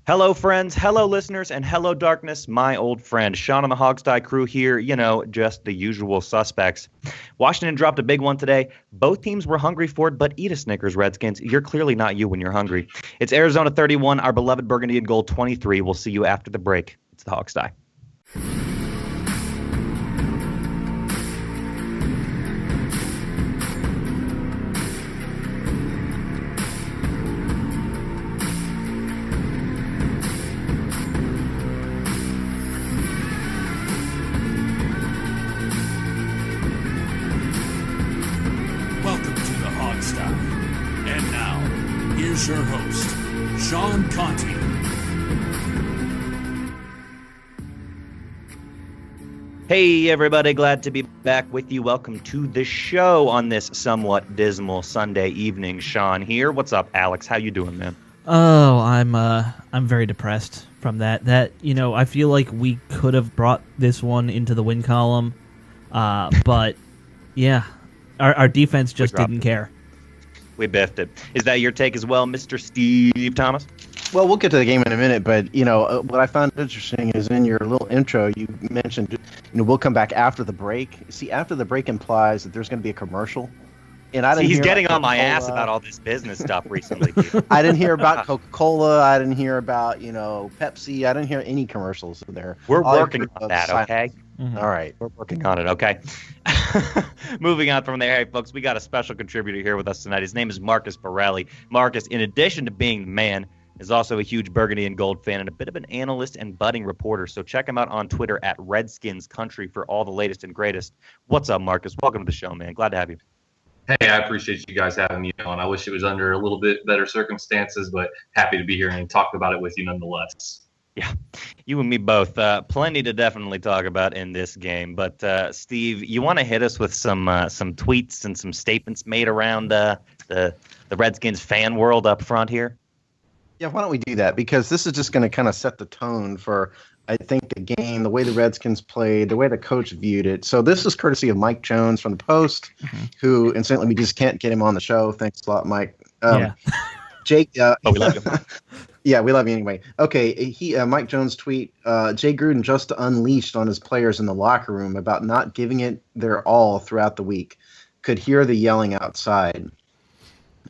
Hello, friends. Hello, listeners. And hello, darkness, my old friend. Sean on the Hogsty crew here. Just the usual suspects. Washington dropped a big one today. Both teams were hungry for it, but eat a Snickers, Redskins. You're clearly not you when you're hungry. It's Arizona 31, our beloved Burgundy and Gold 23. We'll see you after the break. It's the Hogsty. Here's your host, Sean Conti. Hey, everybody. Glad to be back with you. Welcome to the show on this somewhat dismal Sunday evening. Sean here. What's up, Alex? How you doing, man? Oh, I'm very depressed from that. I feel like we could have brought this one into the win column, but yeah, our defense just didn't care. We biffed it. Is that your take as well, Mr. Steve Thomas? Well, we'll get to the game in a minute, but, what I found interesting is in your little intro, you mentioned, we'll come back after the break. See, after the break implies that there's going to be a commercial. And I didn't he's hear getting about on my Coca-Cola. ass about all this business stuff recently. I didn't hear about Coca-Cola. I didn't hear about, Pepsi. I didn't hear any commercials in there. We're All I working heard on was that, silence. okay? Mm-hmm. All right. We're working on it, okay? Moving on from there, hey, folks, we got a special contributor here with us tonight. His name is Marcus Pirelli. Marcus, in addition to being the man, is also a huge Burgundy and Gold fan and a bit of an analyst and budding reporter. So check him out on Twitter at Redskins Country for all the latest and greatest. What's up, Marcus? Welcome to the show, man. Glad to have you. Hey, I appreciate you guys having me on. I wish it was under a little bit better circumstances, but happy to be here and talk about it with you nonetheless. Yeah, you and me both. Plenty to definitely talk about in this game. But Steve, you want to hit us with some tweets and some statements made around the Redskins fan world up front here? Yeah, why don't we do that? Because this is just going to kind of set the tone for, I think, the game, the way the Redskins played, the way the coach viewed it. So this is courtesy of Mike Jones from the Post, who, incidentally, we just can't get him on the show. Thanks a lot, Mike. Jake. We love you. Yeah, we love you anyway. Okay, Mike Jones tweet, Jay Gruden just unleashed on his players in the locker room about not giving it their all throughout the week. Could hear the yelling outside.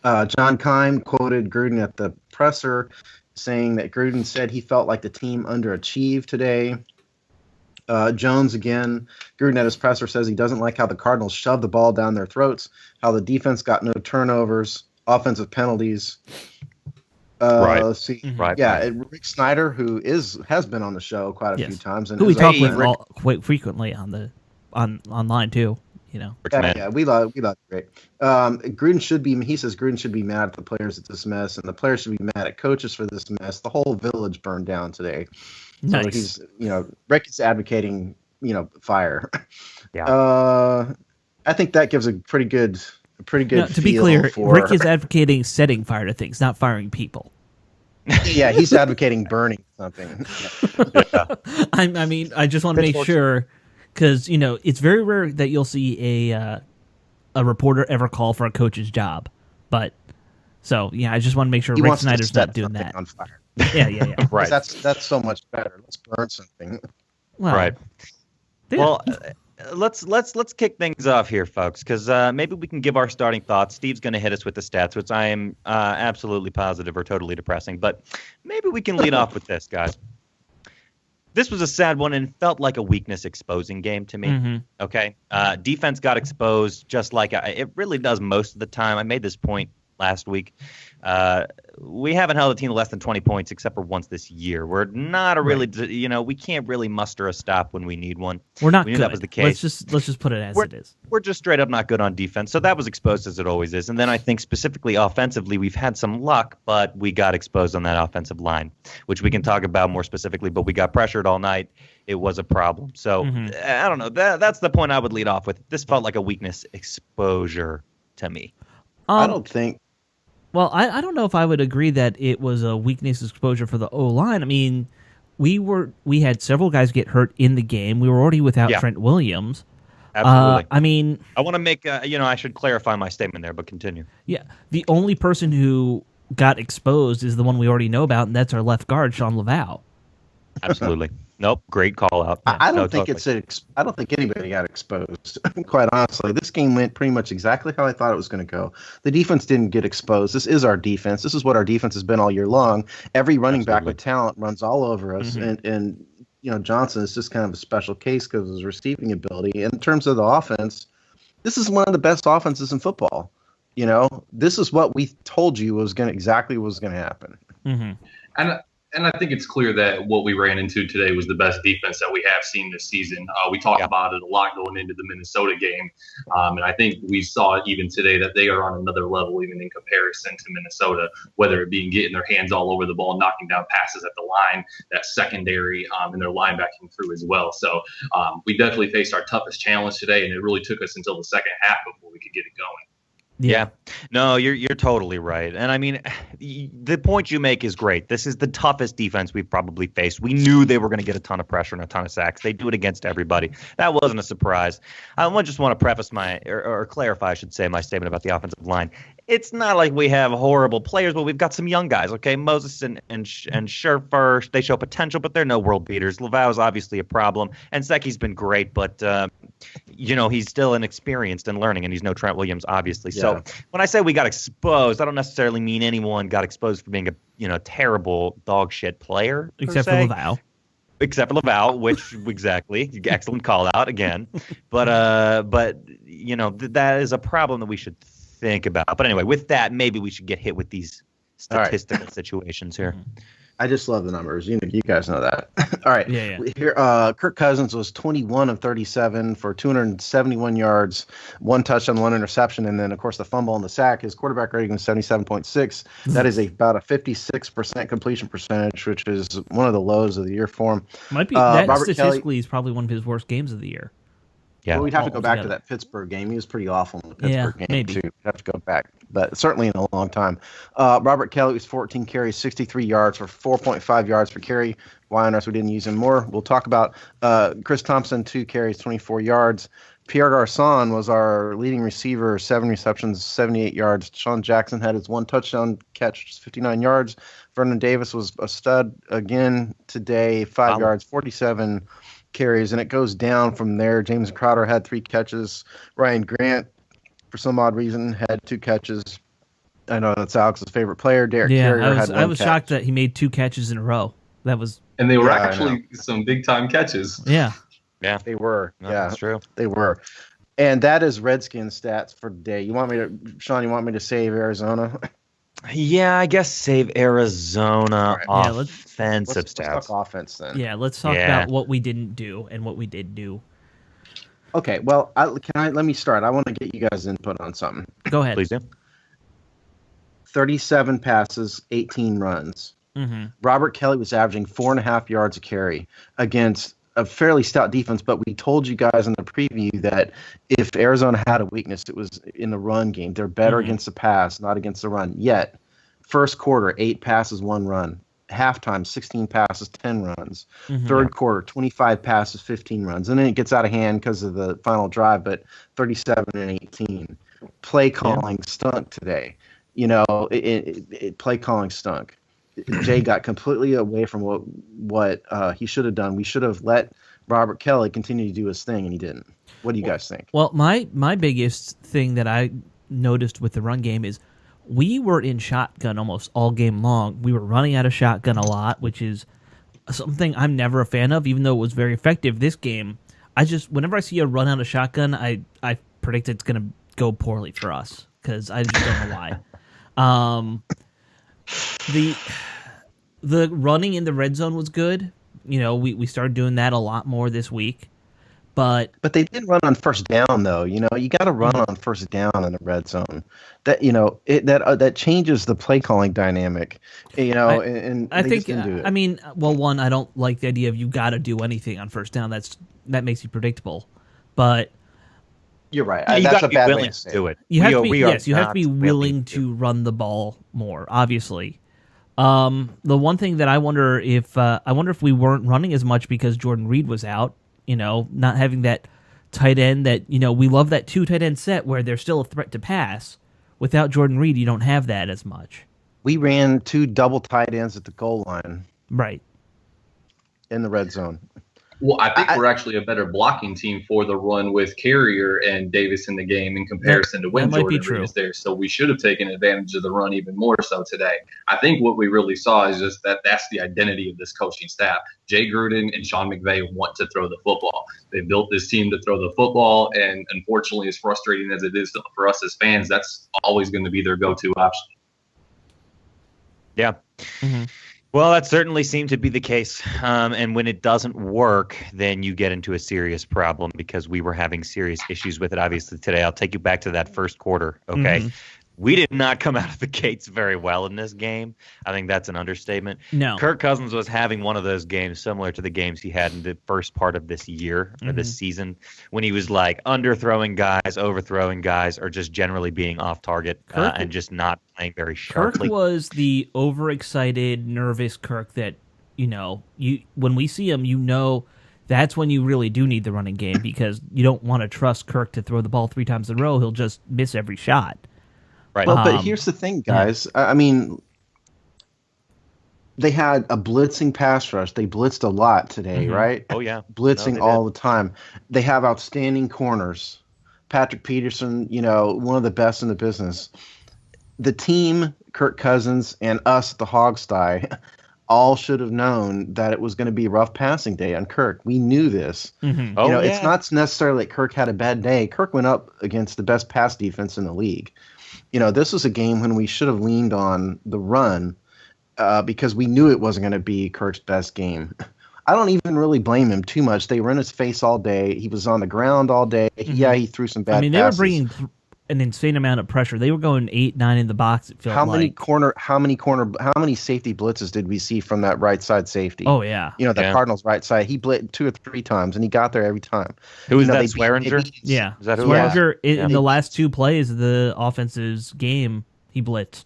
John Keim quoted Gruden at the presser saying that Gruden said he felt like the team underachieved today. Jones again, Gruden at his presser says he doesn't like how the Cardinals shoved the ball down their throats, how the defense got no turnovers, offensive penalties. Right. Let's see. Right. Yeah, and Rick Snyder, who has been on the show quite a few times, and who we is talk actually with quite frequently online too. Yeah, we love Rick. Gruden should be. He says Gruden should be mad at the players at this mess, and the players should be mad at coaches for this mess. The whole village burned down today. Nice. So Rick is advocating, fire. Yeah. I think that gives a pretty good. To be clear, Rick is advocating setting fire to things, not firing people. Yeah, he's advocating burning something. Yeah. I just want to make sure, because it's very rare that you'll see a reporter ever call for a coach's job. But I just want to make sure Rick Snyder's not doing that. On fire. Yeah. Right. That's so much better. Let's burn something. Well, Right. Yeah. Well, let's kick things off here, folks, because maybe we can give our starting thoughts. Steve's going to hit us with the stats, which I am absolutely positive are totally depressing. But maybe we can lead off with this, guys. This was a sad one and felt like a weakness exposing game to me. Mm-hmm. Okay, defense got exposed just like it really does most of the time. I made this point last week. We haven't held a team to less than 20 points except for once this year. We're not a really, we can't really muster a stop when we need one. We're not we good. knew that was the case. Let's just put it as it is. We're just straight up not good on defense. So that was exposed as it always is. And then I think specifically offensively, we've had some luck, but we got exposed on that offensive line, which we can talk about more specifically, but we got pressured all night. It was a problem. So I don't know. That's the point I would lead off with. This felt like a weakness exposure to me. I don't think. Well, I don't know if I would agree that it was a weakness exposure for the O-line. I mean, we had several guys get hurt in the game. We were already without Trent Williams. Absolutely. I want to make, I should clarify my statement there, but continue. Yeah, the only person who got exposed is the one we already know about, and that's our left guard, Sean Laval. Absolutely. Nope. Great call out. I don't No, think totally. I don't think anybody got exposed. Quite honestly, this game went pretty much exactly how I thought it was going to go. The defense didn't get exposed. This is our defense. This is what our defense has been all year long. Every running back Absolutely. with talent runs all over us, Mm-hmm. and Johnson is just kind of a special case because of his receiving ability. In terms of the offense, this is one of the best offenses in football. This is what we told you was going to happen. Mm-hmm. And I think it's clear that what we ran into today was the best defense that we have seen this season. We talked about it a lot going into the Minnesota game. And I think we saw even today that they are on another level, even in comparison to Minnesota, whether it be getting their hands all over the ball, knocking down passes at the line, that secondary, and their linebacking through as well. So we definitely faced our toughest challenge today, and it really took us until the second half before we could get it going. Yeah. No, you're totally right. And I mean, the point you make is great. This is the toughest defense we've probably faced. We knew they were going to get a ton of pressure and a ton of sacks. They do it against everybody. That wasn't a surprise. I just want to preface or clarify, I should say, my statement about the offensive line. It's not like we have horrible players, but we've got some young guys, okay? Moses and Scherfer, they show potential, but they're no world beaters. Laval is obviously a problem, and Secchi's been great, but he's still inexperienced and learning, and he's no Trent Williams, obviously. Yeah. So when I say we got exposed, I don't necessarily mean anyone got exposed for being a terrible dog shit player, Except for Laval. Except for Laval, which exactly, excellent call out again. But that is a problem that we should think about. But anyway, with that, maybe we should get hit with these statistical situations here. I just love the numbers. You guys know that. All right. Yeah. Here, Kirk Cousins was 21 of 37 for 271 yards, 1 touchdown, 1 interception, and then of course the fumble and the sack. His quarterback rating was 77.6. That is about a 56% completion percentage, which is one of the lows of the year for him. Might be that Robert statistically is probably one of his worst games of the year. Yeah. Well, we'd have to go back to Altogether. that Pittsburgh game. He was pretty awful in the Pittsburgh game, maybe. too. We'd have to go back, but certainly in a long time. Robert Kelly was 14 carries, 63 yards for 4.5 yards per carry. Why on earth we didn't use him more? We'll talk about Chris Thompson, 2 carries, 24 yards. Pierre Garçon was our leading receiver, 7 receptions, 78 yards. Sean Jackson had his 1 touchdown catch, 59 yards. Vernon Davis was a stud again today, 5 yards, 47 carries, and it goes down from there. James Crowder had 3 catches. Ryan Grant, for some odd reason, had 2 catches. I know that's Alex's favorite player. Derek Carrier had 1 I was catch. shocked that he made 2 catches in a row. That was And they were Yeah, I actually some big time catches. yeah. Yeah. They were. No, Yeah, that's true. they were. And that is Redskins stats for today. Sean, you want me to save Arizona? Yeah, I guess save Arizona Yeah, let's offensive Let's stats. talk offense then. Yeah, let's talk Yeah. about what we didn't do and what we did do. Okay, well, let me start. I want to get you guys' input on something. Go ahead. Please do. 37 passes, 18 runs. Mm-hmm. Robert Kelly was averaging 4.5 yards a carry against a fairly stout defense, but we told you guys in the preview that if Arizona had a weakness, it was in the run game. They're better against the pass, not against the run. Yet, first quarter, 8 passes, 1 run. Halftime, 16 passes, 10 runs. Third quarter, 25 passes, 15 runs. And then it gets out of hand because of the final drive, but 37 and 18. Play calling stunk today. Play calling stunk. Jay got completely away from what he should have done. We should have let Robert Kelly continue to do his thing, and he didn't. What do you guys think? Well, my biggest thing that I noticed with the run game is we were in shotgun almost all game long. We were running out of shotgun a lot, which is something I'm never a fan of, even though it was very effective this game. Whenever I see a run out of shotgun, I predict it's going to go poorly for us because I just don't know why. The running in the red zone was good. We started doing that a lot more this week. But they did run on first down, though. You got to run on first down in the red zone. That that changes the play calling dynamic. And I they think just didn't do it. one, I don't like the idea of you got to do anything on first down. That makes you predictable. But You're right. You That's got a to be bad way willing to to say do it. it. you have to be We are you have to be not willing to run the ball more. Obviously, the one thing that I wonder if we weren't running as much because Jordan Reed was out. Not having that tight end that we love that 2 tight end set where they're still a threat to pass. Without Jordan Reed, you don't have that as much. We ran 2 double tight ends at the goal line Right. in the red zone. Well, I think we're actually a better blocking team for the run with Carrier and Davis in the game in comparison to when that might be Jordan Reed true. is there. So we should have taken advantage of the run even more so today. I think what we really saw is just that's the identity of this coaching staff. Jay Gruden and Sean McVay want to throw the football. They built this team to throw the football, and unfortunately, as frustrating as it is for us as fans, that's always going to be their go-to option. Yeah. Mm-hmm. Well, that certainly seemed to be the case. And when it doesn't work, then you get into a serious problem because we were having serious issues with it, obviously, today. I'll take you back to that first quarter, okay? Mm-hmm. We did not come out of the gates very well in this game. I think that's an understatement. No. Kirk Cousins was having one of those games similar to the games he had in the first part of this year or this season when he was like underthrowing guys, overthrowing guys, or just generally being off target and just not playing very sharply. Kirk was the overexcited, nervous Kirk that, when we see him, that's when you really do need the running game because you don't want to trust Kirk to throw the ball 3 times in a row. He'll just miss every shot. Right. Well, but here's the thing, guys. Yeah. I mean, they had a blitzing pass rush. They blitzed a lot today, right? Oh, yeah. Blitzing all the time. They have outstanding corners. Patrick Peterson, one of the best in the business. The team, Kirk Cousins, and us, the Hogsty, all should have known that it was going to be a rough passing day on Kirk. We knew this. Mm-hmm. It's not necessarily that Kirk had a bad day. Kirk went up against the best pass defense in the league. This was a game when we should have leaned on the run because we knew it wasn't going to be Kirk's best game. I don't even really blame him too much. They were in his face all day. He was on the ground all day. Mm-hmm. Yeah, he threw some bad passes. They were bringing an insane amount of pressure. They were going 8, 9 in the box. It felt how many safety blitzes did we see from that right side safety? Oh yeah, Cardinals right side. He blitzed 2 or 3 times, and he got there every time. Who was that? Swearinger? Yeah, is that who? Swearinger in the last 2 plays of the offense's game, he blitzed.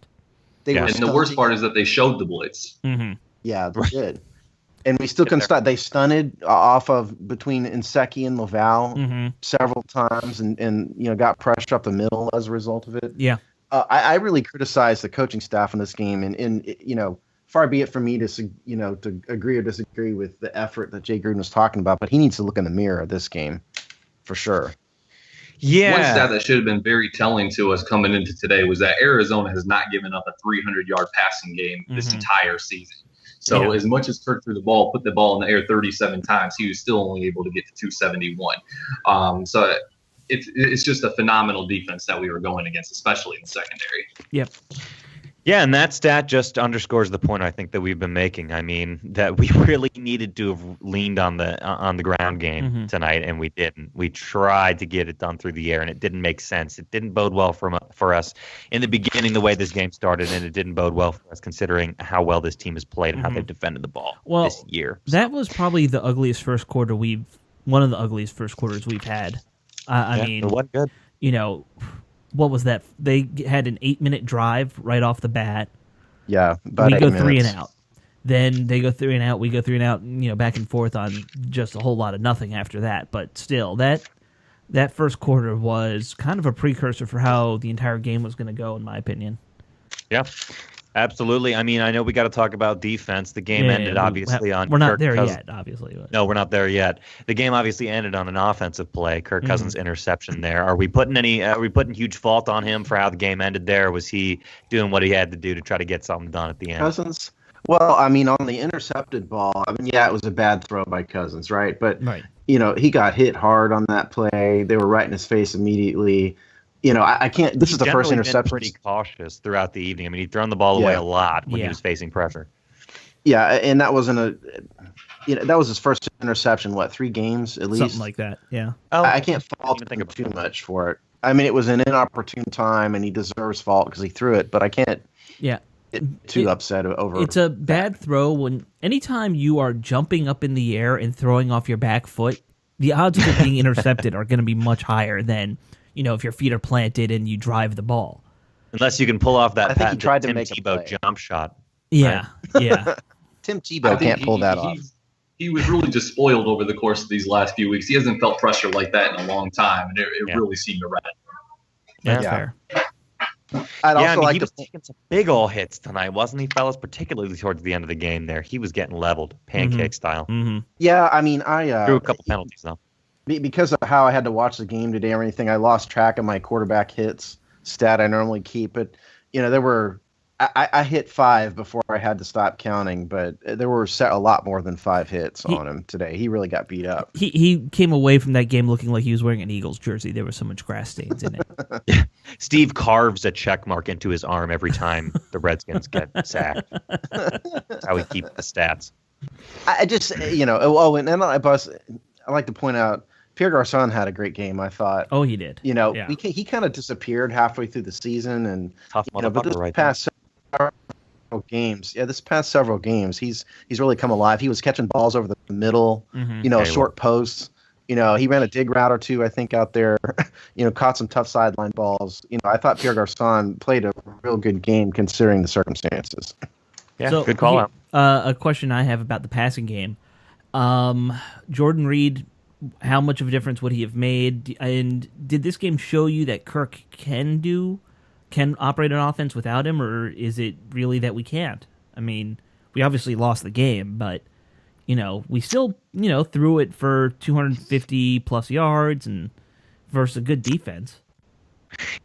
And the worst part is that they showed the blitz. Mm-hmm. Yeah, they did. And we still couldn't stop. They stunted off of between Inseki and Laval several times, and got pressure up the middle as a result of it. Yeah, I really criticize the coaching staff in this game, and far be it from me to agree or disagree with the effort that Jay Gruden was talking about, but he needs to look in the mirror of this game for sure. Yeah. One stat that should have been very telling to us coming into today was that Arizona has not given up a 300-yard passing game this entire season. So as much as Kirk threw the ball, put the ball in the air 37 times, he was still only able to get to 271. So it's just a phenomenal defense that we were going against, especially in the secondary. Yep. Yeah, and that stat just underscores the point I think that we've been making. I mean, that we really needed to have leaned on the ground game tonight, and we didn't. We tried to get it done through the air, and it didn't make sense. It didn't bode well for us in the beginning, the way this game started, and it didn't bode well for us considering how well this team has played and how they've defended the ball this year. That was probably the ugliest first quarter one of the ugliest first quarters we've had. I mean, it wasn't good. What was that? They had an 8-minute drive right off the bat. Yeah, we go 3 and out. Then they go 3 and out. We go 3 and out. Back and forth on just a whole lot of nothing after that. But still, that first quarter was kind of a precursor for how the entire game was going to go, in my opinion. Yeah, absolutely. I mean, I know we got to talk about defense. The game ended obviously on. We're not Kirk there Cousins. yet, obviously. But. No, we're not there yet. The game obviously ended on an offensive play. Kirk Cousins' interception there. Are we putting huge fault on him for how the game ended there? Was he doing what he had to do to try to get something done at the end? Cousins? Well, I mean, on the intercepted ball, it was a bad throw by Cousins, right? But he got hit hard on that play. They were right in his face immediately. I can't. This is the first interception. Been pretty cautious throughout the evening. I mean, he'd thrown the ball away a lot when he was facing pressure. Yeah, and that wasn't that was his first interception. 3 games at least, something like that. Yeah. I can't fault him too much for it. I mean, it was an inopportune time, and he deserves fault because he threw it. But I can't. Yeah. Get too upset over. It's a bad throw anytime you are jumping up in the air and throwing off your back foot, the odds of it being intercepted are going to be much higher than. If your feet are planted and you drive the ball. Unless you can pull off that I think he tried to Tim make Tebow jump shot. Yeah, right? Yeah. Tim Tebow can't pull that off. He was really just spoiled over the course of these last few weeks. He hasn't felt pressure like that in a long time, and it really seemed to rat. That's fair. I'd Yeah, I also mean, like he to was taking some big ol' hits tonight, wasn't he, fellas? Particularly towards the end of the game there. He was getting leveled, pancake style. Mm-hmm. Yeah, I mean, Threw a couple penalties, though. because of how I had to watch the game today or anything, I lost track of my quarterback hits stat I normally keep. But, there were I hit 5 before I had to stop counting, but there were a lot more than 5 hits on him today. He really got beat up. He came away from that game looking like he was wearing an Eagles jersey. There was so much grass stains in it. Steve carves a check mark into his arm every time the Redskins get sacked. That's how we keep the stats. I just, and then I like to point out, Pierre Garçon had a great game, I thought. Oh, he did. Yeah. He kind of disappeared halfway through the season, and Tough motherfucker but this right past several games, he's really come alive. He was catching balls over the middle, short posts. He ran a dig route or two, I think, out there. Caught some tough sideline balls. I thought Pierre Garçon played a real good game considering the circumstances. Yeah, So, good call out. A question I have about the passing game. Jordan Reed, how much of a difference would he have made? And did this game show you that Kirk can operate an offense without him, or is it really that we can't? I mean, we obviously lost the game, but we still threw it for 250 plus yards and versus a good defense.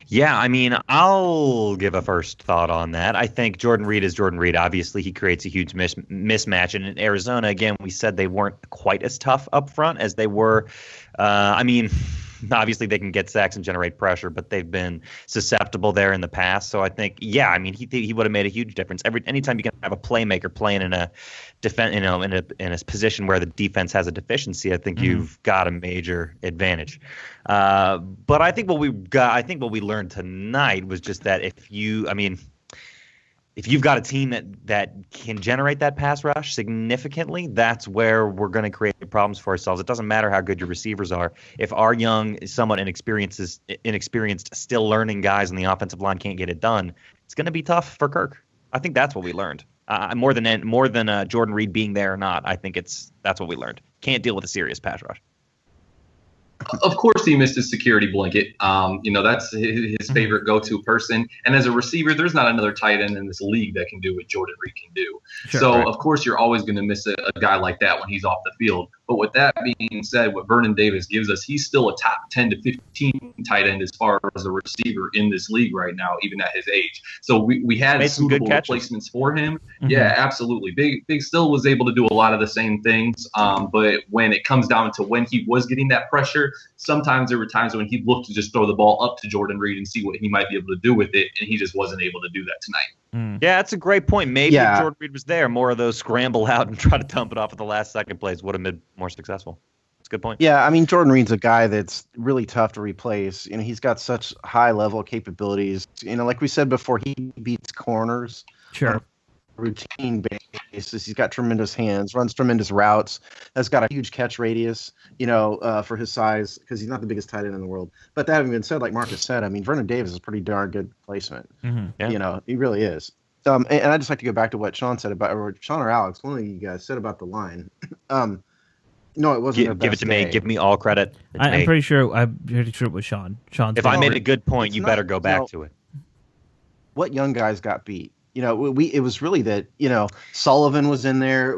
Yeah, I mean, I'll give a first thought on that. I think Jordan Reed is Jordan Reed. Obviously, he creates a huge mismatch. And in Arizona, again, we said they weren't quite as tough up front as they were. Obviously, they can get sacks and generate pressure, but they've been susceptible there in the past. So I think, he would have made a huge difference. Anytime you can have a playmaker playing in a in a position where the defense has a deficiency, I think you've got a major advantage. But I think what we learned tonight was just that if you've got a team that can generate that pass rush significantly, that's where we're going to create problems for ourselves. It doesn't matter how good your receivers are. If our young, somewhat inexperienced, still learning guys on the offensive line can't get it done, it's going to be tough for Kirk. I think that's what we learned. More than Jordan Reed being there or not, I think that's what we learned. Can't deal with a serious pass rush. Of course, he missed his security blanket. That's his favorite go-to person. And as a receiver, there's not another tight end in this league that can do what Jordan Reed can do. Sure, so, right. Of course, you're always going to miss a guy like that when he's off the field. But with that being said, what Vernon Davis gives us, he's still a top 10 to 15 tight end as far as a receiver in this league right now, even at his age. So we had suitable replacements for him. Mm-hmm. Yeah, absolutely. Big still was able to do a lot of the same things. But when it comes down to when he was getting that pressure, sometimes there were times when he looked to just throw the ball up to Jordan Reed and see what he might be able to do with it, and he just wasn't able to do that tonight. Yeah, that's a great point. Maybe if Jordan Reed was there, more of those scramble out and try to dump it off at the last second plays would have been more successful. That's a good point. Yeah, I mean, Jordan Reed's a guy that's really tough to replace. He's got such high-level capabilities. Like we said before, he beats corners. Sure. Routine basis. He's got tremendous hands, runs tremendous routes, has got a huge catch radius, for his size, because he's not the biggest tight end in the world. But that having been said, like Marcus said, I mean, Vernon Davis is a pretty darn good placement. Mm-hmm. Yeah. He really is. And I'd just like to go back to what Sean said or Sean or Alex, one of you guys said about the line. No, it wasn't. Give it to me. Give me all credit. I'm pretty sure it was Sean. If I made a good point, you better go back to it. What young guys got beat? It was really that, Sullivan was in there.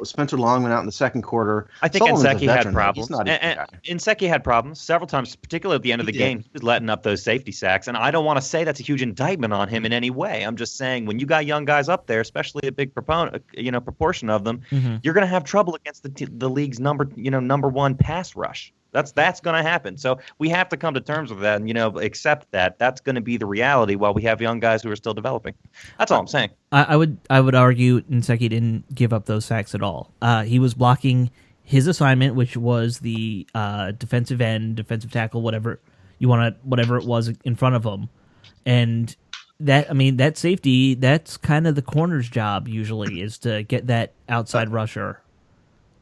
Spencer Long went out in the second quarter. I think Nsekhe had problems. And Nsekhe had problems several times, particularly at the end of the game. He was letting up those safety sacks. And I don't want to say that's a huge indictment on him in any way. I'm just saying when you got young guys up there, especially a big proportion of them, you're going to have trouble against the league's number one pass rush. That's going to happen. So we have to come to terms with that and, accept that. That's going to be the reality while we have young guys who are still developing. That's all I'm saying. I would argue Nsekhe didn't give up those sacks at all. He was blocking his assignment, which was the defensive end, defensive tackle, whatever it was in front of him. And that safety, that's kind of the corner's job usually, is to get that outside rusher.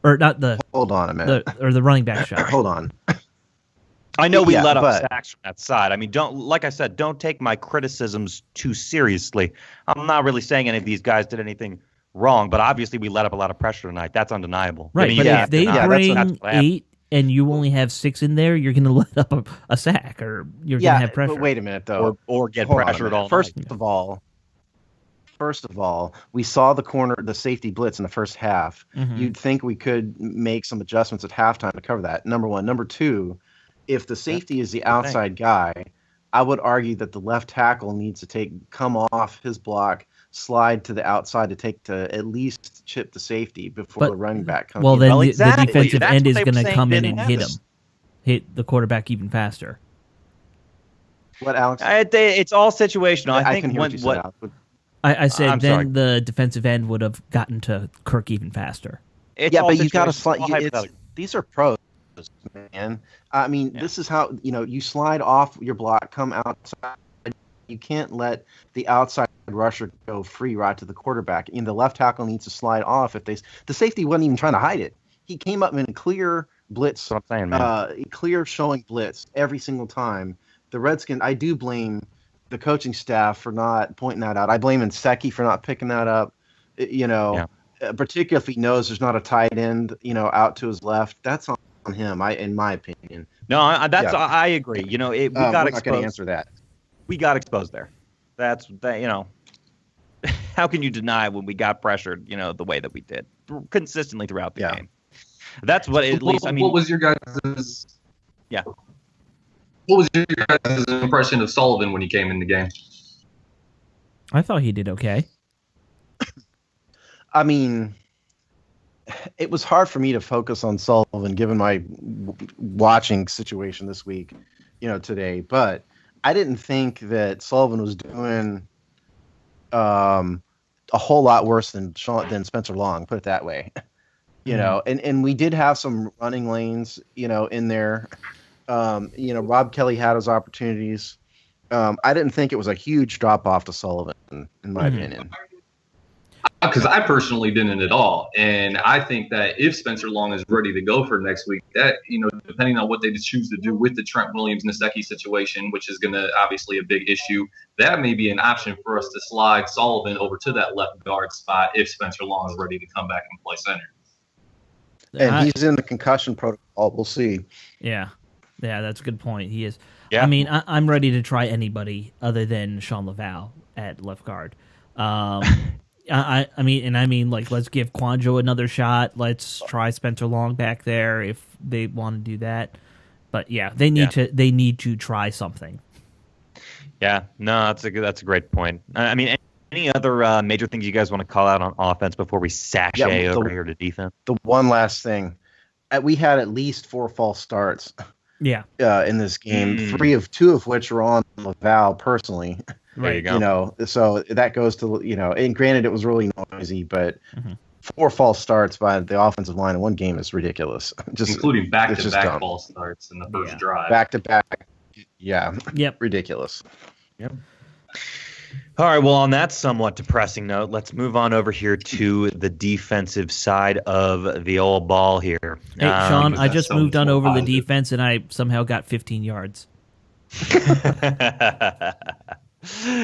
Or not the. Hold on a minute. The running back shot. Hold on. I know we let up sacks from that side. I mean, don't take my criticisms too seriously. I'm not really saying any of these guys did anything wrong, but obviously we let up a lot of pressure tonight. That's undeniable. Right, but if they bring and you only have 6 in there, you're going to let up a sack, or you're going to have pressure. But wait a minute, though. Or get Hold on a pressured minute. all First night. of all, we saw the safety blitz in the first half. Mhm. You'd think we could make some adjustments at halftime to cover that. Number one. Number two, if the safety is the outside guy, I would argue that the left tackle needs to come off his block, slide to the outside to at least chip the safety before the running back comes. Well, then exactly. the defensive That's end what is they going were to saying come in didn't and happen. hit the quarterback even faster. What, Alex? It's all situational. I think can hear what you said, Alex. I said I'm then sorry. the defensive end would have gotten to Kirk even faster. It's Yeah, all but you got to situational. slide. All hypothetical. These are pros, man. I mean, this is how you slide off your block, come outside. You can't let the outside rusher go free right to the quarterback. And the left tackle needs to slide off. The safety wasn't even trying to hide it. He came up in a clear blitz. That's what I'm saying, man. Clear showing blitz every single time. The Redskins, I do blame the coaching staff for not pointing that out. I blame Nsekhe for not picking that up. Particularly if he knows there's not a tight end, out to his left. That's on him, in my opinion. No, I agree. We got we're not going to exposed. answer that. We got exposed there. That's that. How can you deny when we got pressured? The way that we did consistently throughout the game. That's what at least. I mean, what was your guys'? Yeah. What was your guys' impression of Sullivan when he came in the game? I thought he did okay. I mean, it was hard for me to focus on Sullivan given my watching situation this week, today. But I didn't think that Sullivan was doing a whole lot worse than Spencer Long, put it that way. And we did have some running lanes, in there. Rob Kelly had his opportunities. I didn't think it was a huge drop off to Sullivan, in my opinion. Because I personally didn't at all. And I think that if Spencer Long is ready to go for next week, that, depending on what they choose to do with the Trent Williams-Nsekhe situation, which is going to obviously a big issue, that may be an option for us to slide Sullivan over to that left guard spot if Spencer Long is ready to come back and play center. And he's in the concussion protocol. We'll see. Yeah, that's a good point. He is. Yeah. I mean, I'm ready to try anybody other than Sean Laval at left guard. I mean, like, let's give Quanjo another shot. Let's try Spencer Long back there if they want to do that. But yeah, they need to try something. Yeah, no, that's a great point. I mean, any other major things you guys want to call out on offense before we sashay over here to defense? The one last thing, we had at least 4 false starts. Yeah. In this game, 2 of which were on Laval personally. There you go. So that goes to, and granted it was really noisy, but 4 false starts by the offensive line in one game is ridiculous. Including back-to-back false starts in the first drive. Back-to-back. Yeah. Yep. Ridiculous. Yep. All right, well, on that somewhat depressing note, let's move on over here to the defensive side of the old ball here. Hey, Sean, I just moved on over positive. the defense, and I somehow got 15 yards. Yeah,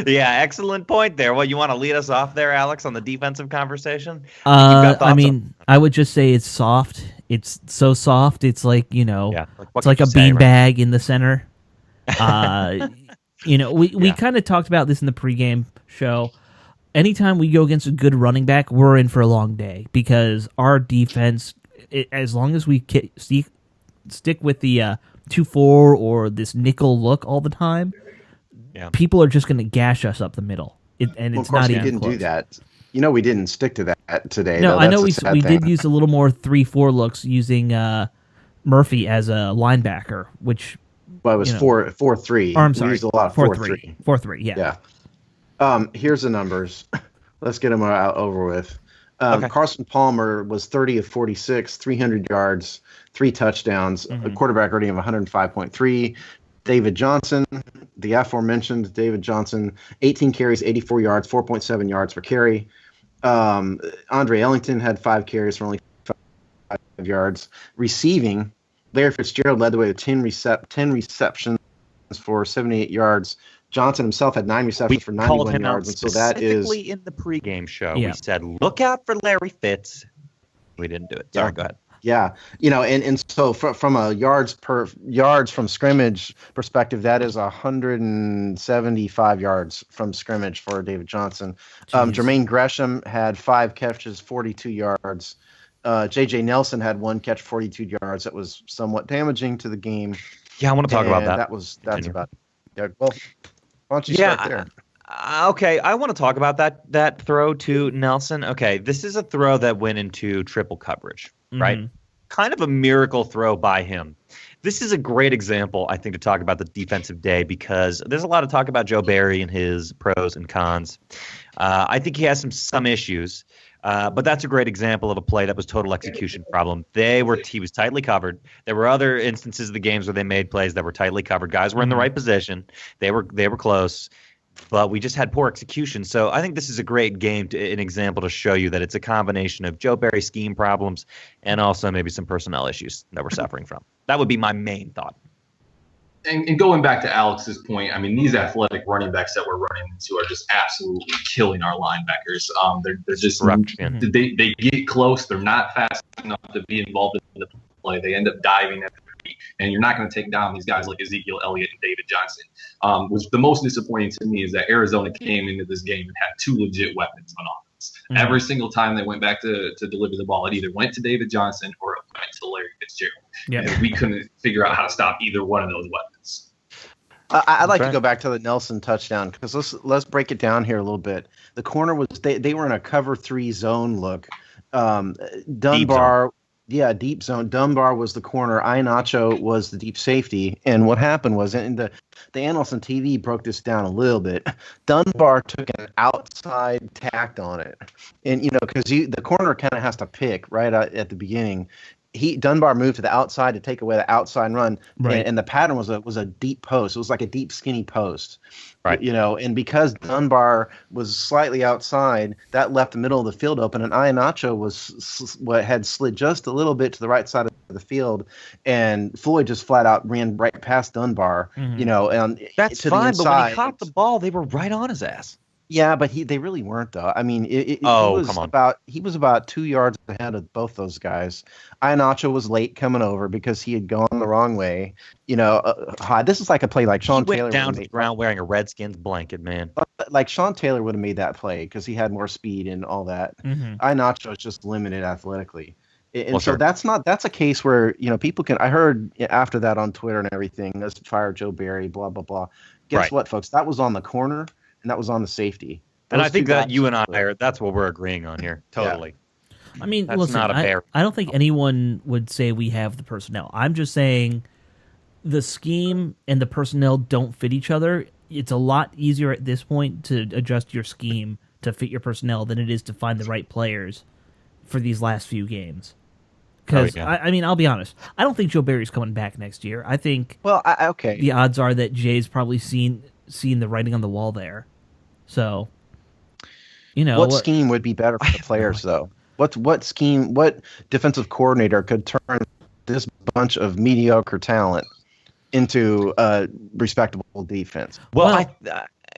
excellent point there. Well, you want to lead us off there, Alex, on the defensive conversation? I mean, I would just say it's soft. It's so soft. It's like, it's like a beanbag in the center. We kind of talked about this in the pregame show. Anytime we go against a good running back, we're in for a long day because our defense, as long as we stick with the 2-4 or this nickel look all the time, people are just going to gash us up the middle. It's not even didn't close. do that. We didn't stick to that today. No, though. I know That's we a sad thing. did use a little more 3-4 looks using Murphy as a linebacker, which... Well, it was 4-3. I'm sorry. We used a lot of 4-3. 4-3, yeah. Here's the numbers. Let's get them over with. Carson Palmer was 30 of 46, 300 yards, 3 touchdowns, a quarterback rating of 105.3. David Johnson, the aforementioned David Johnson, 18 carries, 84 yards, 4.7 yards per carry. Andre Ellington had 5 carries for only 5 yards. Receiving, Larry Fitzgerald led the way with 10 receptions for 78 yards. Johnson himself had 9 receptions for 91 yards. And so that is specifically in the pregame show. We said, look out for Larry Fitz. We didn't do it. Sorry, go ahead. Yeah, and so from a yards from scrimmage perspective, that is 175 yards from scrimmage for David Johnson. Jermaine Gresham had 5 catches, 42 yards. J.J. Nelson had 1 catch, 42 yards. That was somewhat damaging to the game. Yeah, I want to talk about that. That's about it. Yeah, well, why don't you start there? Okay, I want to talk about that throw to Nelson. Okay, this is a throw that went into triple coverage, right? Kind of a miracle throw by him. This is a great example, I think, to talk about the defensive day because there's a lot of talk about Joe Barry and his pros and cons. I think he has some issues, but that's a great example of a play that was total execution problem. He was tightly covered. There were other instances of the games where they made plays that were tightly covered. Guys were in the right position. They were close. But we just had poor execution. So I think this is a great game, an example to show you that it's a combination of Joe Barry scheme problems and also maybe some personnel issues that we're suffering from. That would be my main thought. And going back to Alex's point, I mean, these athletic running backs that we're running into are just absolutely killing our linebackers. They're just they get close. They're not fast enough to be involved in the play. They end up diving at the feet, and you're not going to take down these guys like Ezekiel Elliott and David Johnson. Was the most disappointing to me is that Arizona came into this game and had 2 legit weapons on offense. Every single time they went back to deliver the ball, it either went to David Johnson or it went to Larry Fitzgerald. And we couldn't figure out how to stop either one of those weapons. I'd like to go back to the Nelson touchdown because let's break it down here a little bit. The corner was they were in a cover 3 zone look. Dunbar. Deep zone. Dunbar was the corner. Iheanacho was the deep safety. And what happened was, and the analysts on TV broke this down a little bit. Dunbar took an outside tact on it, and because the corner kind of has to pick right at the beginning. Dunbar moved to the outside to take away the outside run, and the pattern was a deep post. It was like a deep, skinny post, right? And because Dunbar was slightly outside, that left the middle of the field open, and Iheanacho had slid just a little bit to the right side of the field, and Floyd just flat out ran right past Dunbar. And that's to fine. the inside, but when he caught the ball, they were right on his ass. Yeah, but they really weren't though. I mean, come on. He was about 2 yards ahead of both those guys. Iheanacho was late coming over because he had gone the wrong way. This is like a play like Sean Taylor went down to the ground wearing a Redskins blanket, man. Like Sean Taylor would have made that play because he had more speed and all that. Iheanacho is just limited athletically. And so that's a case where people can. I heard after that on Twitter and everything, let's fire Joe Barry, blah blah blah. Guess what, folks? That was on the corner. And that was on the safety. And I think that you and I that's what we're agreeing on here. Totally. Yeah. I mean, listen, not a fair. I don't think anyone would say we have the personnel. I'm just saying the scheme and the personnel don't fit each other. It's a lot easier at this point to adjust your scheme to fit your personnel than it is to find the right players for these last few games. Because, I mean, I'll be honest. I don't think Joe Barry's coming back next year. I think the odds are that Jay's probably seen the writing on the wall there. So, what scheme would be better for the players, though? What scheme? What defensive coordinator could turn this bunch of mediocre talent into a respectable defense? Well,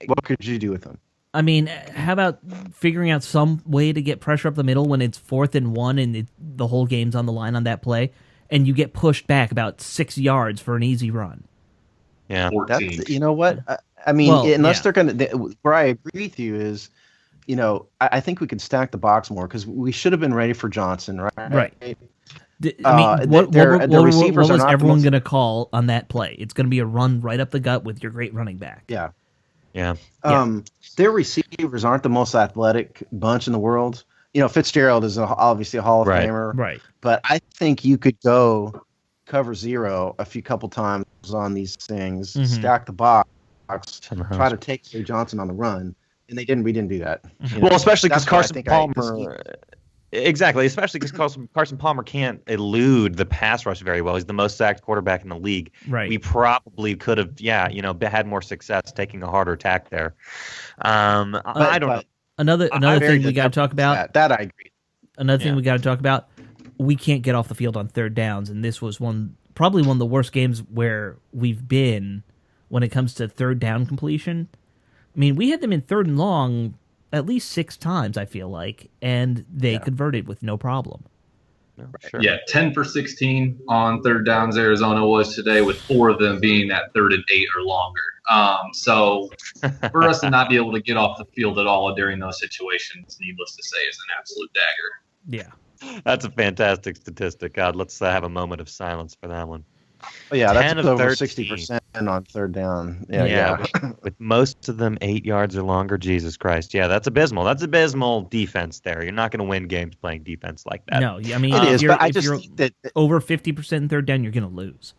what could you do with them? I mean, how about figuring out some way to get pressure up the middle when it's 4th and 1 and the whole game's on the line on that play, and you get pushed back about 6 yards for an easy run? Yeah, that's, you know what? I mean, unless they're going to, where I agree with you is, I think we could stack the box more because we should have been ready for Johnson, right? Right. I mean, what was everyone going to call on that play? It's going to be a run right up the gut with your great running back. Yeah. Yeah. Their receivers aren't the most athletic bunch in the world. Fitzgerald is obviously a Hall of Famer. Right. But I think you could go cover 0 a couple times on these things, stack the box, try to take Jay Johnson on the run, and we didn't do that. Well, especially because Carson Palmer. Exactly, especially because Carson Palmer can't elude the pass rush very well. He's the most sacked quarterback in the league. Right. We probably could have, had more success taking a harder attack there. I don't know. Another thing we got to talk about. That I agree. Another thing we got to talk about. We can't get off the field on 3rd downs, and this was probably one of the worst games where we've been when it comes to 3rd down completion. I mean, we had them in 3rd and long at least 6 times, I feel like, and they converted with no problem. No, sure. Yeah, 10 for 16 on third downs Arizona was today, with 4 of them being at 3rd and 8 or longer. So for us to not be able to get off the field at all during those situations, needless to say, is an absolute dagger. Yeah. That's a fantastic statistic. God, let's have a moment of silence for that one. Oh, yeah, 10 that's of over 13. 60% on third down. Yeah. With most of them 8 yards or longer. Jesus Christ. Yeah, that's abysmal. That's abysmal defense there. You're not going to win games playing defense like that. No, I mean, It is, but I if just you're think that over 50% in third down, you're going to lose.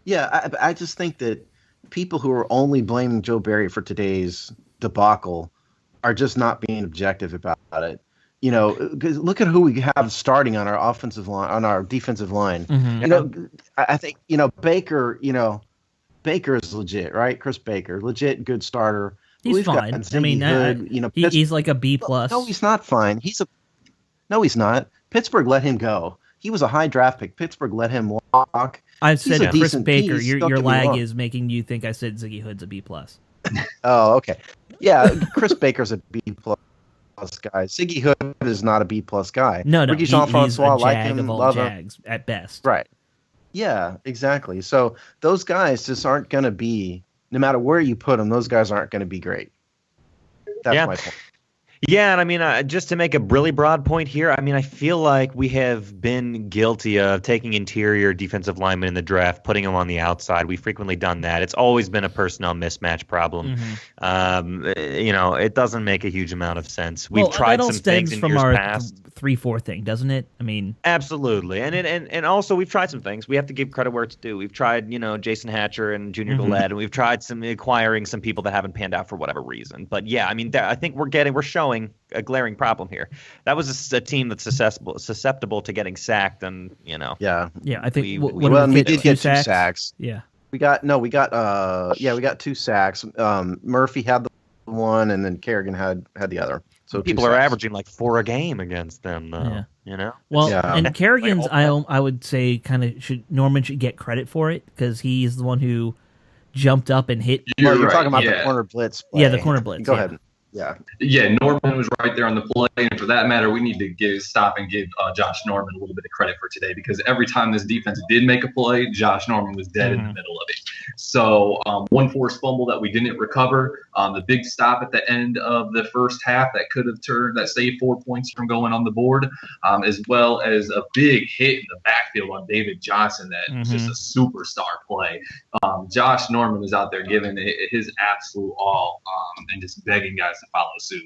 Yeah, I just think that people who are only blaming Joe Barry for today's debacle are just not being objective about it. You know, 'cause look at who we have starting on our offensive line, on our defensive line. Mhm. You know, I think, you know, Baker is legit, right? Chris Baker, legit good starter. He's We've got fine. Ziggy I mean, Hood, you know, he's like a B plus. No, he's not fine. No, he's not. Pittsburgh let him go. He was a high draft pick. Pittsburgh let him walk. I've He's said a Chris decent Baker. piece, Your don't get me lag wrong. is making you think I said Ziggy Hood's a B plus. Oh, okay. Yeah, Chris Baker's a B plus guy. Ziggy Hood is not a B plus guy. No, Ricky he's a Jean-Francois, like jag him, of all love him. jags at best. Right. Yeah, exactly. So those guys just aren't going to be, no matter where you put them, those guys aren't going to be great. That's Yeah. my point. Yeah, and I mean, just to make a really broad point here, I mean, I feel like we have been guilty of taking interior defensive linemen in the draft, putting them on the outside. We've frequently done that. It's always been a personnel mismatch problem. You know, it doesn't make a huge amount of sense. We've tried that all some things stems in from years our past. 3-4 thing, doesn't it? I mean, Absolutely, and also we've tried some things. We have to give credit where it's due. We've tried, you know, Jason Hatcher and Junior Galette, and we've tried acquiring some people that haven't panned out for whatever reason. But yeah, I mean, I think we're showing a glaring problem here. That was a team that's susceptible to getting sacked, and you know. yeah, I think We did get 2 sacks. Yeah, We got 2 sacks. Murphy had the one, and then Kerrigan had the other. So People 2 are sacks. averaging like 4 a game against them, though. Yeah. You know. well, Yeah. and Kerrigan's, Like, I would say, Norman should get credit for it because he's the one who jumped up and hit. Well, you're right, talking about yeah. the corner blitz play. Yeah, the corner blitz, Go yeah. ahead. Yeah. Yeah, Norman was right there on the play, and for that matter, we need to stop and give Josh Norman a little bit of credit for today, because every time this defense did make a play, Josh Norman was dead in the middle of it. So 1 forced fumble that we didn't recover, the big stop at the end of the first half that saved 4 points from going on the board, as well as a big hit in the backfield on David Johnson that was just a superstar play. Josh Norman is out there giving his absolute all, and just begging guys to follow suit.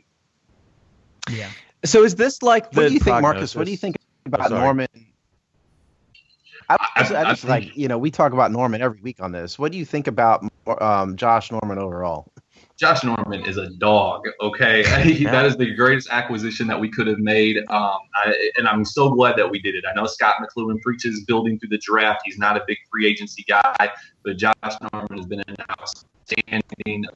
Yeah. So is this like the What do you think, prognosis? Marcus? What do you think about sorry. Norman? I just think- like, you know, we talk about Norman every week on this. What do you think about Josh Norman overall? Josh Norman is a dog, okay? That is the greatest acquisition that we could have made, and I'm so glad that we did it. I know Scott McLuhan preaches building through the draft. He's not a big free agency guy, but Josh Norman has been an outstanding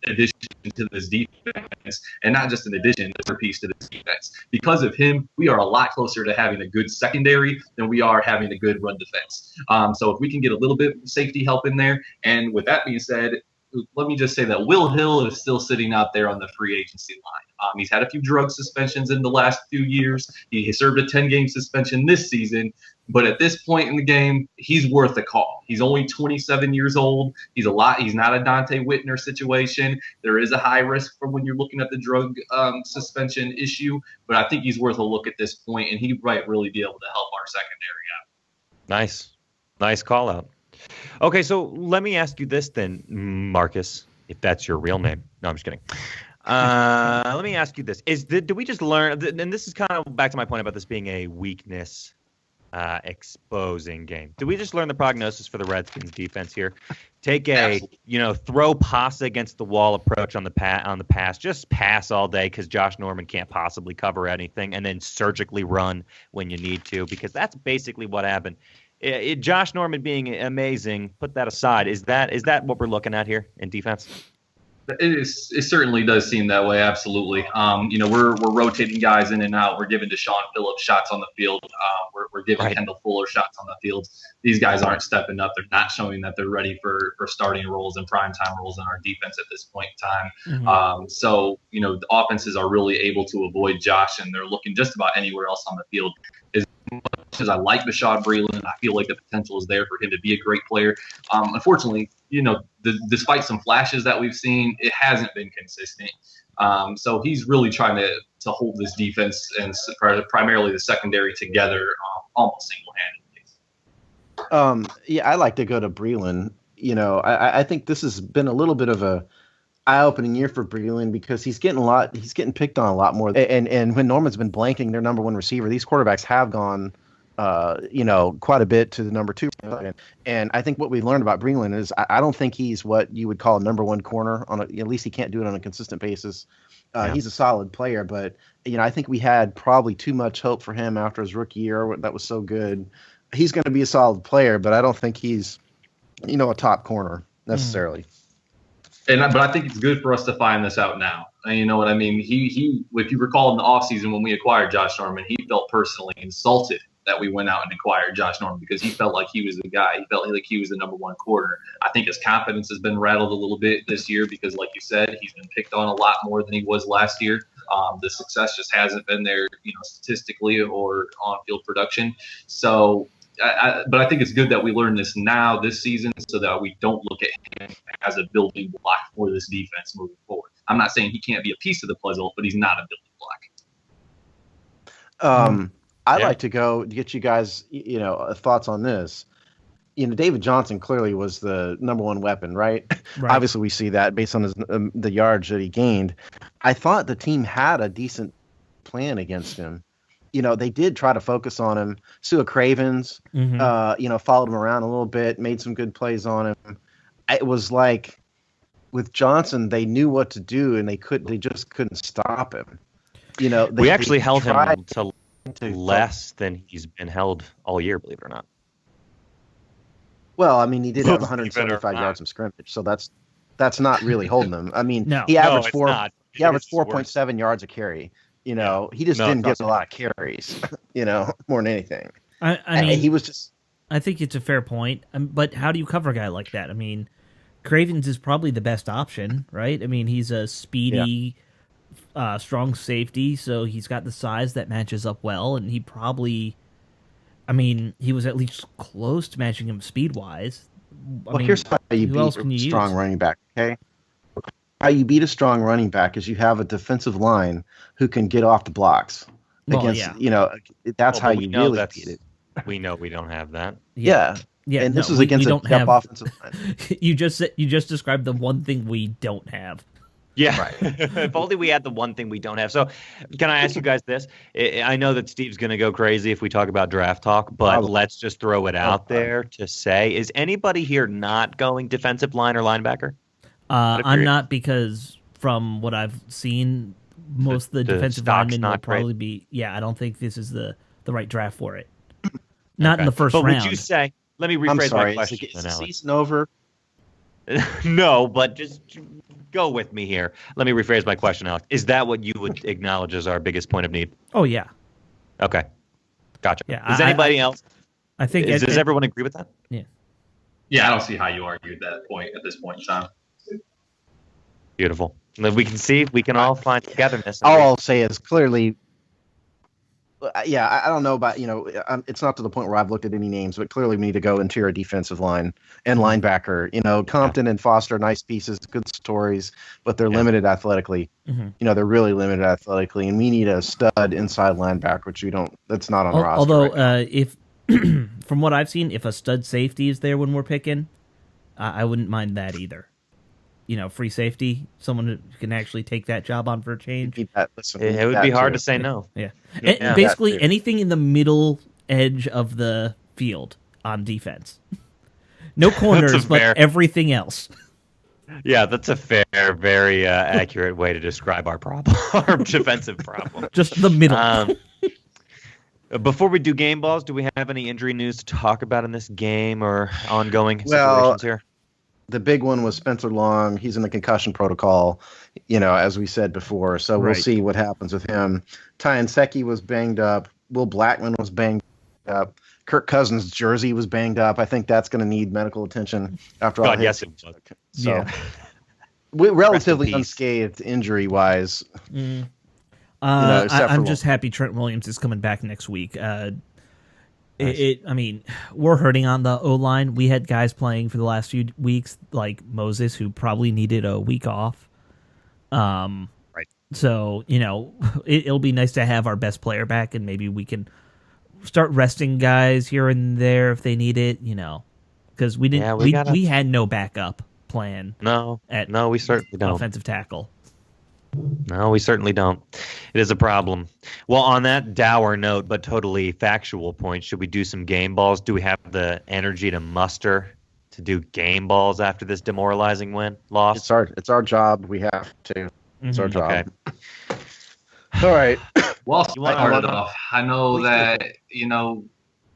addition to this defense, and not just an addition, a piece to this defense. Because of him, we are a lot closer to having a good secondary than we are having a good run defense. So if we can get a little bit of safety help in there, and with that being said, let me just say that Will Hill is still sitting out there on the free agency line. He's had a few drug suspensions in the last few years. He served a 10-game suspension this season. But at this point in the game, he's worth a call. He's only 27 years old. He's not a Dante Whitner situation. There is a high risk for when you're looking at the drug suspension issue. But I think he's worth a look at this point, and he might really be able to help our secondary out. Nice call out. Okay, so let me ask you this then, Marcus, if that's your real name. No, I'm just kidding. Let me ask you this: do we just learn? And this is kind of back to my point about this being a weakness exposing game. Do we just learn the prognosis for the Redskins defense here? Take a throw pasta against the wall approach on the pass. Just pass all day because Josh Norman can't possibly cover anything, and then surgically run when you need to, because that's basically what happened. Josh Norman being amazing, put that aside. Is that what we're looking at here in defense? It certainly does seem that way. Absolutely. We're rotating guys in and out. We're giving Deshaun Phillips shots on the field. We're giving Kendall Fuller shots on the field. These guys aren't stepping up. They're not showing that they're ready for starting roles and primetime roles in our defense at this point in time. Mm-hmm. So the offenses are really able to avoid Josh, and they're looking just about anywhere else on the field. As much as I like Bashaud Breeland, I feel like the potential is there for him to be a great player. Unfortunately, despite some flashes that we've seen, it hasn't been consistent. So he's really trying to hold this defense and primarily the secondary together almost single-handedly. I like to go to Breeland. I think this has been a little bit of a eye-opening year for Breeland because he's getting picked on a lot more. And when Norman's been blanking their number one receiver, these quarterbacks have gone quite a bit to the number two. And I think what we learned about Breeland is I don't think he's what you would call a number one corner at least he can't do it on a consistent basis. He's a solid player, but I think we had probably too much hope for him after his rookie year that was so good. He's going to be a solid player, but I don't think he's, a top corner necessarily. But I think it's good for us to find this out now. And you know what I mean? He if you recall in the offseason when we acquired Josh Norman, he felt personally insulted that we went out and acquired Josh Norman because he felt like he was the guy. He felt like he was the number one corner. I think his confidence has been rattled a little bit this year because, like you said, he's been picked on a lot more than he was last year. The success just hasn't been there, statistically or on-field production. So, but I think it's good that we learn this now this season so that we don't look at him as a building block for this defense moving forward. I'm not saying he can't be a piece of the puzzle, but he's not a building block. I'd like to go get you guys, thoughts on this. David Johnson clearly was the number one weapon, right? Obviously, we see that based on the yards that he gained. I thought the team had a decent plan against him. They did try to focus on him. Sua Cravens, followed him around a little bit, made some good plays on him. It was like with Johnson, they knew what to do, and they just couldn't stop him. We actually held him to less than he's been held all year, believe it or not. Well, I mean, he did have 175 yards of scrimmage, so that's not really holding him. I mean, he averaged 4.7 yards a carry. He just didn't get a lot of carries. More than anything. I mean, he was just. I think it's a fair point, but how do you cover a guy like that? I mean, Cravens is probably the best option, right? I mean, he's a speedy. Strong safety, so he's got the size that matches up well, and he probably, he was at least close to matching him speed-wise. Here's how you beat a strong running back, okay? How you beat a strong running back is you have a defensive line who can get off the blocks. That's how you really beat it. We know we don't have that. Yeah, and this is against a tough offensive line. You just described the one thing we don't have. Yeah, right. If only we had the one thing we don't have. So can I ask you guys this? I know that Steve's going to go crazy if we talk about draft talk, but let's just throw it out there to say, is anybody here not going defensive line or linebacker? I'm not, because from what I've seen, most of the defensive linemen will probably be, I don't think this is the right draft for it. Not in the first round. But would you say, let me rephrase my question. Is the season over? No, but just go with me here. Let me rephrase my question, Alex. Is that what you would acknowledge as our biggest point of need? Oh, yeah. Okay. Gotcha. Yeah, Does anybody else? I think. Does everyone agree with that? Yeah. Yeah, I don't see how you argue that point at this point in time. Beautiful. We can see we can all find togetherness. All I'll say is clearly. I don't know about, it's not to the point where I've looked at any names, but clearly we need to go interior defensive line and linebacker. Compton and Foster, nice pieces, good stories, but they're limited athletically. Mm-hmm. They're really limited athletically, and we need a stud inside linebacker, which that's not on the roster. Although, right if from what I've seen, if a stud safety is there when we're picking, I wouldn't mind that either. Free safety, someone who can actually take that job on for a change. It would be hard to say no. Yeah. And basically anything in the middle edge of the field on defense. No corners, but everything else. Yeah, that's a fair, very accurate way to describe our problem, our defensive problem. Just the middle. Before we do game balls, do we have any injury news to talk about in this game or ongoing situations here? the big one was Spencer Long. He's in the concussion protocol, as we said before. So we'll see what happens with him. Ty Secchi was banged up. Will Blackman was banged up. Kirk Cousins' jersey was banged up. I think that's going to need medical attention after all. Yes, it was. So, yeah. Relatively unscathed injury-wise. I'm just happy Trent Williams is coming back next week. Nice. I mean, we're hurting on the O-line. We had guys playing for the last few weeks, like Moses, who probably needed a week off. Right. So, it'll be nice to have our best player back, and maybe we can start resting guys here and there if they need it, because we didn't. We had no backup plan. No, we certainly don't. Offensive tackle. No, we certainly don't. It is a problem. Well, on that dour note, but totally factual point, should we do some game balls? Do we have the energy to muster to do game balls after this demoralizing loss? It's our job. We have to. It's our job. Okay. All right. Well, start it off. I know that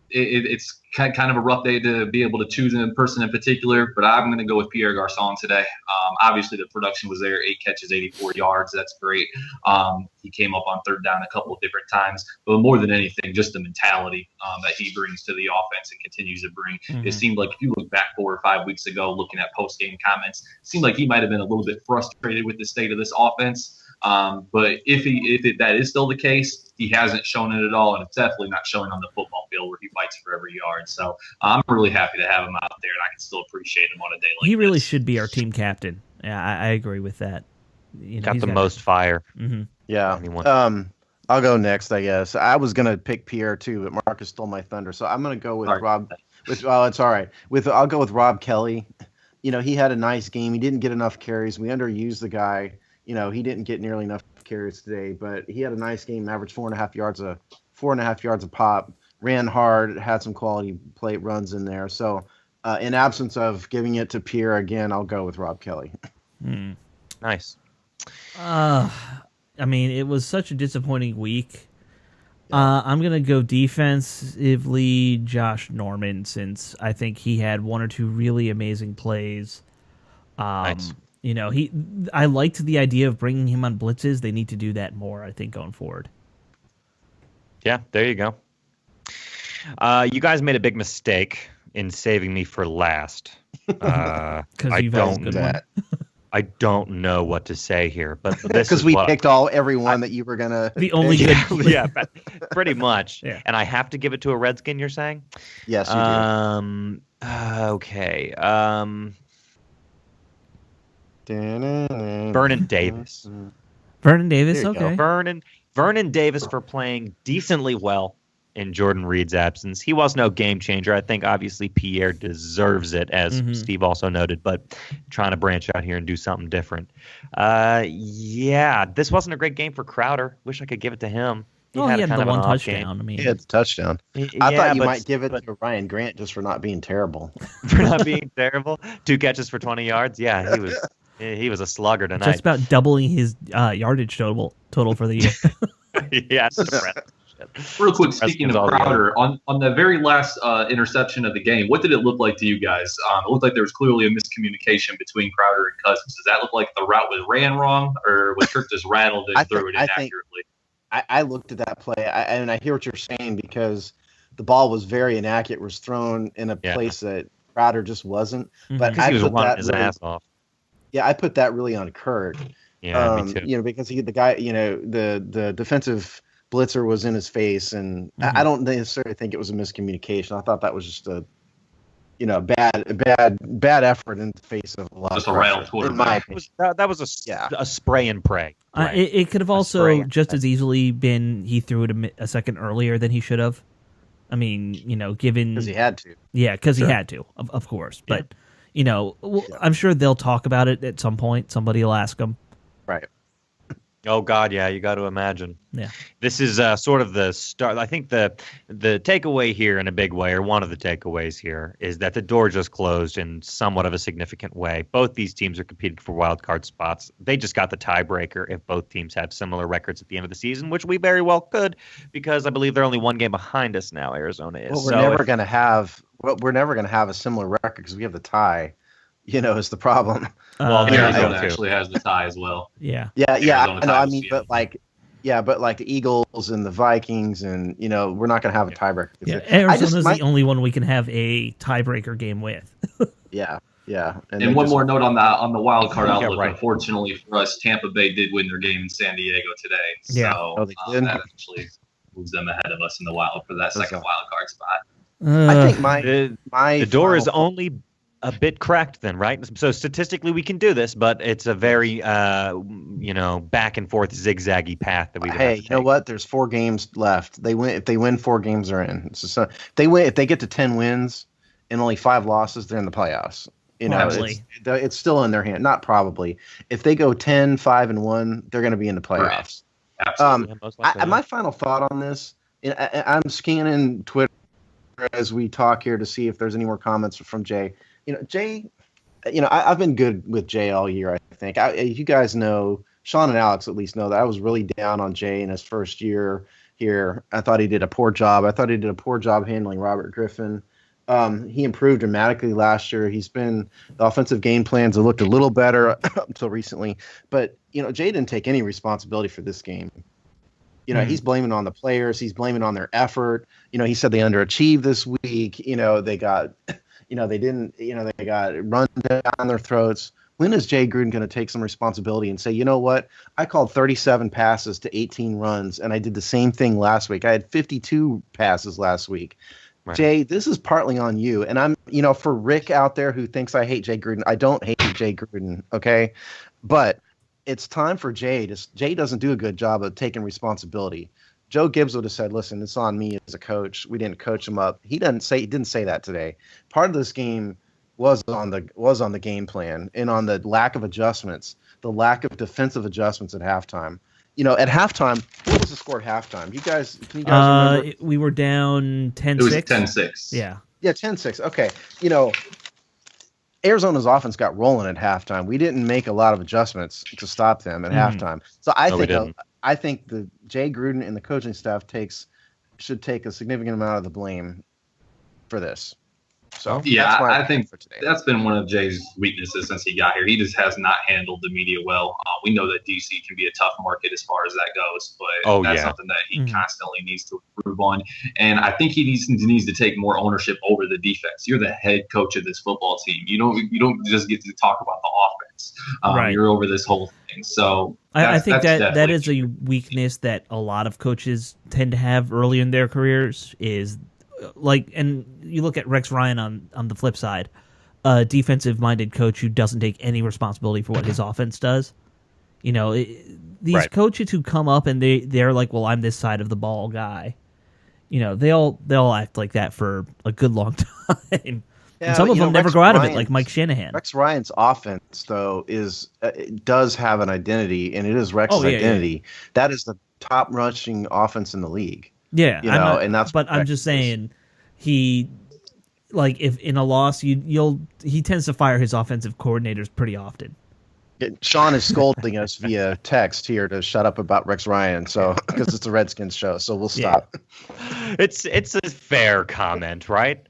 it's kind of a rough day to be able to choose a person in particular, but I'm going to go with Pierre Garçon today. Obviously, the production was there, 8 catches, 84 yards. That's great. He came up on third down a couple of different times, but more than anything, just the mentality that he brings to the offense and continues to bring. Mm-hmm. It seemed like if you look back 4 or 5 weeks ago, looking at post-game comments, it seemed like he might have been a little bit frustrated with the state of this offense. But if that is still the case, he hasn't shown it at all, and it's definitely not showing on the football field where he fights for every yard. So I'm really happy to have him out there, and I can still appreciate him on a day like this. He really should be our team captain. Yeah, I agree with that. Got the most fire. Mm-hmm. Yeah. I'll go next, I guess. I was gonna pick Pierre too, but Marcus stole my thunder, so I'm gonna go with Rob. It's all right. I'll go with Rob Kelly. He had a nice game. He didn't get enough carries. We underused the guy. He didn't get nearly enough carries today, but he had a nice game, averaged 4.5 yards a pop, ran hard, had some quality plate runs in there. So in absence of giving it to Pierre again, I'll go with Rob Kelly. Nice. I mean, it was such a disappointing week. I'm going to go defensively Josh Norman, since I think he had 1 or 2 really amazing plays. Nice. I liked the idea of bringing him on blitzes. They need to do that more, I think, going forward. Yeah, there you go. You guys made a big mistake in saving me for last. I don't know what to say here, but this because we picked every one that you were gonna. The only good, yeah, pretty much. Yeah. And I have to give it to a Redskin. You're saying? Yes, you do. Okay. Vernon Davis. Vernon Davis. Okay. Vernon Davis for playing decently well in Jordan Reed's absence. He was no game changer. I think obviously Pierre deserves it, as Steve also noted, but trying to branch out here and do something different. This wasn't a great game for Crowder. Wish I could give it to him. He had the one touchdown. I mean, he had the touchdown. I thought you might give it to Ryan Grant just for not being terrible. For not being terrible? 2 catches for 20 yards? Yeah, he was a slugger tonight. Just about doubling his yardage total for the year. Yeah, it's impressive. Real quick, speaking of Crowder, on the very last interception of the game, what did it look like to you guys? It looked like there was clearly a miscommunication between Crowder and Cousins. Does that look like the route was ran wrong, or was Kirk just rattled and threw it inaccurately? I looked at that play, and I hear what you're saying, because the ball was very inaccurate. It was thrown in a place that Crowder just wasn't. But he was running his ass off. Yeah, I put that really on Kirk. Yeah, me too. Because the guy, the defensive blitzer was in his face, and I don't necessarily think it was a miscommunication. I thought that was just a bad effort in the face of a lot just of a rattled quarterback. That was a spray and pray. Right? It could have also just as easily been he threw it a second earlier than he should have. I mean, given because he had to. Yeah, because he had to, of course. But I'm sure they'll talk about it at some point. Somebody will ask him. Right. Oh God, yeah, you got to imagine. Yeah, this is sort of the start. I think the takeaway here, in a big way, or one of the takeaways here, is that the door just closed in somewhat of a significant way. Both these teams are competing for wild card spots. They just got the tiebreaker if both teams have similar records at the end of the season, which we very well could, because I believe they're only 1 game behind us now. Arizona is. Well, we're never going to have a similar record because we have the tie. is the problem. Well, there you go, Arizona too. actually has the tie as well. Yeah. Yeah, Arizona I know. I ties mean, Seattle. but like the Eagles and the Vikings, and we're not going to have a tiebreaker. Yeah, I just Arizona's might- the only one we can have a tiebreaker game with. Yeah. And one more note on the wild card Yeah, outlook. right. Unfortunately for us, Tampa Bay did win their game in San Diego today. Yeah. So Oh, they did? that actually moves them ahead of us in the wild for that second Okay. wild card spot. I think The door is final- only a bit cracked then, right? So statistically we can do this, but it's a very back and forth zigzaggy path that we would have Hey, to you know take. what? There's 4 games left. If they win 4 games, they're in. If they get to 10 wins and only 5 losses, they're in the playoffs. Probably. It's still in their hand. Not probably. If they go 10, 5, and 1, they're going to be in the playoffs. Absolutely. Yeah, most likely, yeah. My final thought on this, I'm scanning Twitter as we talk here to see if there's any more comments from Jay. Jay, I've been good with Jay all year, I think. You guys know, Sean and Alex at least know that I was really down on Jay in his first year here. I thought he did a poor job. I thought he did a poor job handling Robert Griffin. He improved dramatically last year. The offensive game plans have looked a little better up until recently. But, Jay didn't take any responsibility for this game. He's blaming on the players. He's blaming on their effort. He said they underachieved this week. They got, they got run down their throats. When is Jay Gruden going to take some responsibility and say, you know what? I called 37 passes to 18 runs, and I did the same thing last week. I had 52 passes last week. Right. Jay, this is partly on you. And I'm, for Rick out there who thinks I hate Jay Gruden, I don't hate Jay Gruden, okay? But it's time for Jay. Jay doesn't do a good job of taking responsibility. Joe Gibbs would have said, listen, it's on me as a coach. We didn't coach him up. He didn't say that today. Part of this game was on the game plan and on the lack of adjustments, the lack of defensive adjustments at halftime. At halftime, what was the score at halftime? Can you guys remember? We were down 10-6. It was 10-6. Yeah. Yeah, 10-6. Okay. Arizona's offense got rolling at halftime. We didn't make a lot of adjustments to stop them at halftime. So I think the Jay Gruden and the coaching staff should take a significant amount of the blame for this. So Yeah, that's my I think for today. that's been one of Jay's weaknesses since he got here. He just has not handled the media well. We know that DC can be a tough market as far as that goes, but that's something that he constantly needs to improve on. And I think he needs to take more ownership over the defense. You're the head coach of this football team. You don't just get to talk about the offense. Right. You're over this whole thing. So I think that's that definitely is a weakness that a lot of coaches tend to have early in their careers is and you look at Rex Ryan on the flip side, a defensive-minded coach who doesn't take any responsibility for what his offense does. These coaches who come up and they're like, well, I'm this side of the ball guy. They'll act like that for a good long time. Yeah, and some of them never Rex go out of it, Ryan's- like Mike Shanahan. Rex Ryan's offense, though, it does have an identity, and it is Rex's identity. That is the top rushing offense in the league. Yeah, and that's. But I'm just saying, he, if in a loss, he tends to fire his offensive coordinators pretty often. Sean is scolding us via text here to shut up about Rex Ryan, so because it's a Redskins show, so we'll stop. It's a fair comment, right?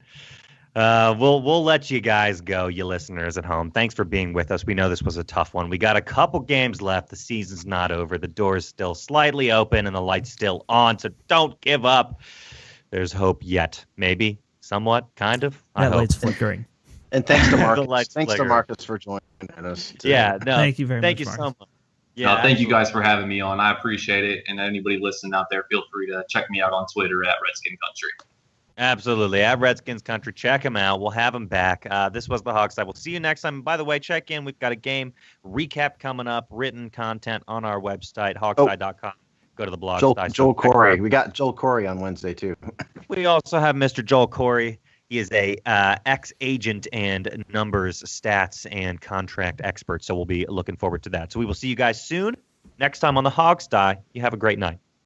We'll let you guys go, you listeners at home. Thanks for being with us. We know this was a tough one. We got a couple games left. The season's not over. The door's still slightly open and the light's still on, so don't give up. There's hope yet. Maybe, somewhat, kind of. That light's flickering. And thanks to Marcus. light's Thanks to flickering. Marcus for joining us today. Yeah, no. Thank you very much, Thank you Marcus. so much. No, thank you guys for having me on. I appreciate it. And anybody listening out there, feel free to check me out on Twitter at Redskin Country. Absolutely. At Redskins Country, check him out. We'll have him back. This was the Hogside. We'll see you next time. By the way, check in. We've got a game recap coming up, written content on our website, hogside.com. Go to the blog. Joel Corey. We got Joel Corey on Wednesday, too. We also have Mr. Joel Corey. He is a ex-agent and numbers, stats, and contract expert. So we'll be looking forward to that. So we will see you guys soon. Next time on the Hogsty. You have a great night.